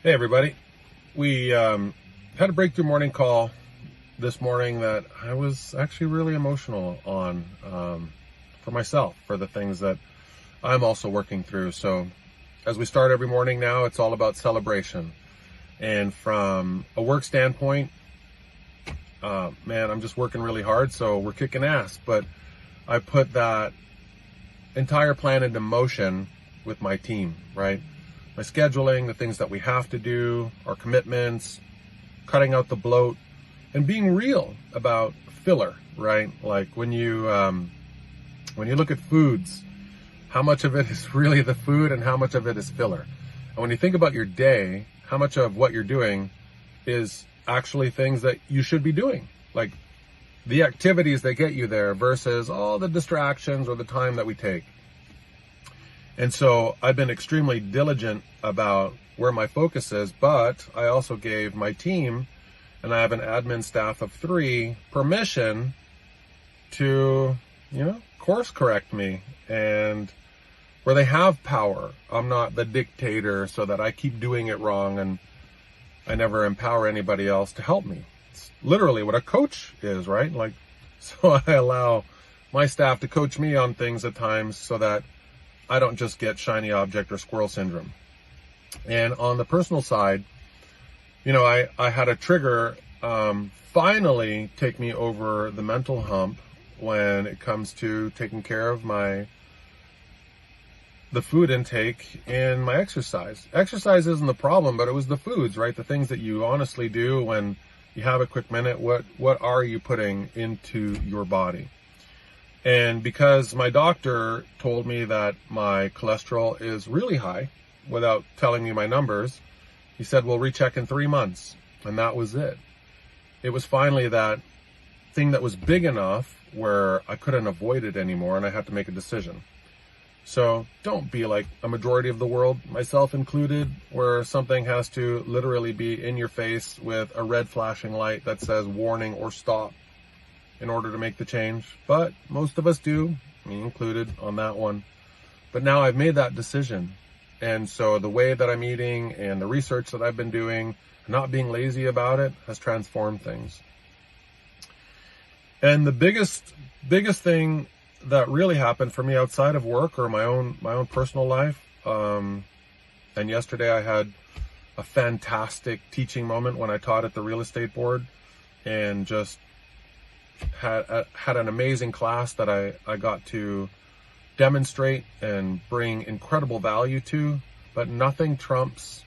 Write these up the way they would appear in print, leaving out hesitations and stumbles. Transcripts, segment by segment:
Hey everybody, we had a breakthrough morning call this morning that I was actually really emotional on for myself, for the things that I'm also working through. So as we start every morning now, it's all about celebration. And from a work standpoint, man, I'm just working really hard, so we're kicking ass. But I put that entire plan into motion with my team, right? My scheduling, the things that we have to do, our commitments, cutting out the bloat, and being real about filler, right? Like when you look at foods, how much of it is really the food and how much of it is filler? And when you think about your day, how much of what you're doing is actually things that you should be doing, like the activities that get you there versus all the distractions or the time that we take. And so I've been extremely diligent about where my focus is, but I also gave my team, and I have an admin staff of 3, permission to, course correct me. And where they have power, I'm not the dictator so that I keep doing it wrong and I never empower anybody else to help me. It's literally what a coach is, right? So I allow my staff to coach me on things at times so that I don't just get shiny object or squirrel syndrome. And on the personal side, I had a trigger finally take me over the mental hump when it comes to taking care of the food intake and my exercise. Exercise isn't the problem, but it was the foods, right? The things that you honestly do when you have a quick minute. What are you putting into your body? And because my doctor told me that my cholesterol is really high without telling me my numbers, he said, we'll recheck in 3 months. And that was it. It was finally that thing that was big enough where I couldn't avoid it anymore and I had to make a decision. So don't be like a majority of the world, myself included, where something has to literally be in your face with a red flashing light that says warning or stop in order to make the change. But most of us do, me included on that one. But now I've made that decision. And so the way that I'm eating and the research that I've been doing, not being lazy about it, has transformed things. And the biggest thing that really happened for me outside of work or my own personal life, and yesterday I had a fantastic teaching moment when I taught at the real estate board and just had an amazing class that I got to demonstrate and bring incredible value to, but nothing trumps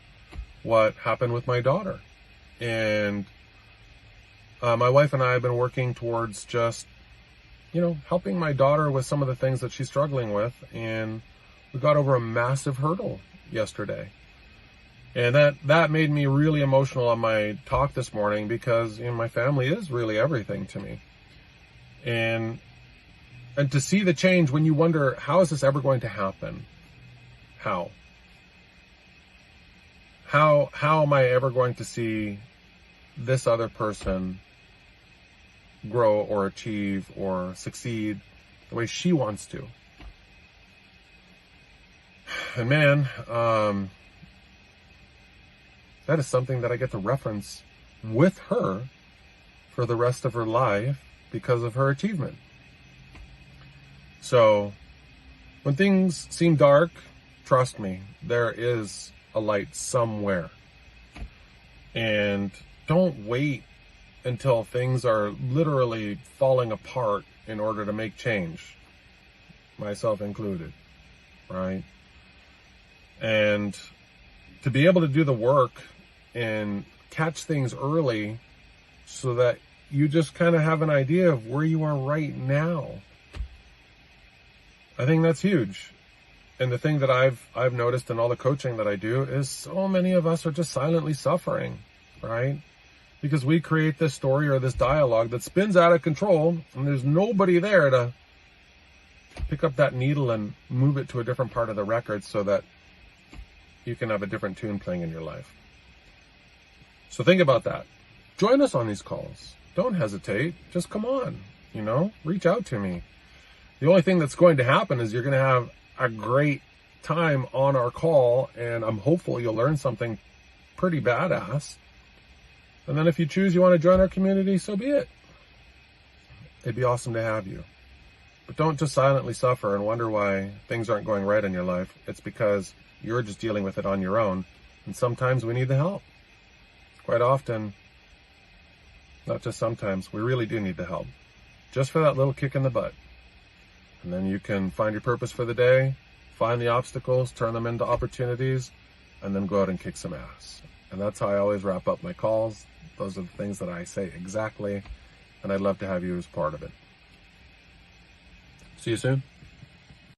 what happened with my daughter. And my wife and I have been working towards just, helping my daughter with some of the things that she's struggling with. And we got over a massive hurdle yesterday. And that made me really emotional on my talk this morning because, my family is really everything to me. And to see the change when you wonder, how is this ever going to happen? How am I ever going to see this other person grow or achieve or succeed the way she wants to? And man, that is something that I get to reference with her for the rest of her life because of her achievement. So when things seem dark, trust me, there is a light somewhere. And don't wait until things are literally falling apart in order to make change, myself included, right? And to be able to do the work and catch things early so that you just kind of have an idea of where you are right now. I think that's huge. And the thing that I've noticed in all the coaching that I do is so many of us are just silently suffering, right? Because we create this story or this dialogue that spins out of control and there's nobody there to pick up that needle and move it to a different part of the record so that you can have a different tune playing in your life. So think about that. Join us on these calls. Don't hesitate. Just come on, reach out to me. The only thing that's going to happen is you're going to have a great time on our call, and I'm hopeful you'll learn something pretty badass. And then if you choose you want to join our community, so be it. It'd be awesome to have you. But don't just silently suffer and wonder why things aren't going right in your life. It's because you're just dealing with it on your own. And sometimes we need the help. Quite often, not just sometimes, we really do need the help. Just for that little kick in the butt. And then you can find your purpose for the day, find the obstacles, turn them into opportunities, and then go out and kick some ass. And that's how I always wrap up my calls. Those are the things that I say exactly, and I'd love to have you as part of it. See you soon.